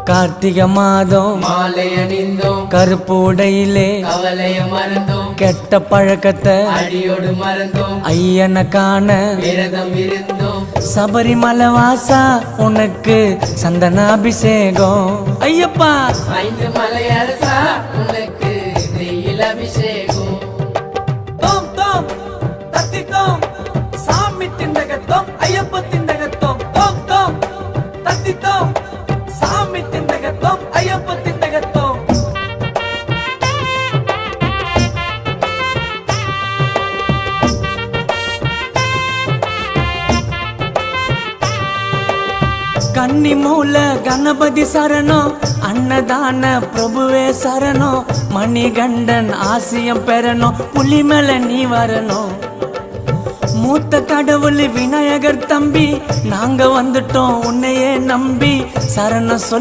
கார்த்திகை மாதம் மாலை அணிந்தோம், கருப்பு உடையிலே கவலைய மறந்தோம், கெட்ட பழக்கத்தை அடியோடு மறந்தோம், ஐயனை காண விரதம் இருந்தோம். சபரிமலை வாசா உனக்கு சந்தன அபிஷேகம் ஐயப்பா. 5 மலை அரசா உனக்கு நெய்யில் அபிஷேகம். தோம் தோம் தத்தித்தோம் சாமி திண்டகத்தோம் ஐயப்ப திண்டகத்தோம். தோம் தோம் தத்தித்தோம் சாமி திண்டகத்தோம் ஐயப்ப திண்டகத்தோம். கன்னி மூல கணபதி சரணம், அன்னதான பிரபுவே சரணம், மணிகண்டன் ஆசியம் பெறணும், புலி மேல நீ வரணும். மூத்த கடவுள் விநாயகர் தம்பி, நாங்க வந்துட்டோம் உன்னையே நம்பி, சரணம் சொல்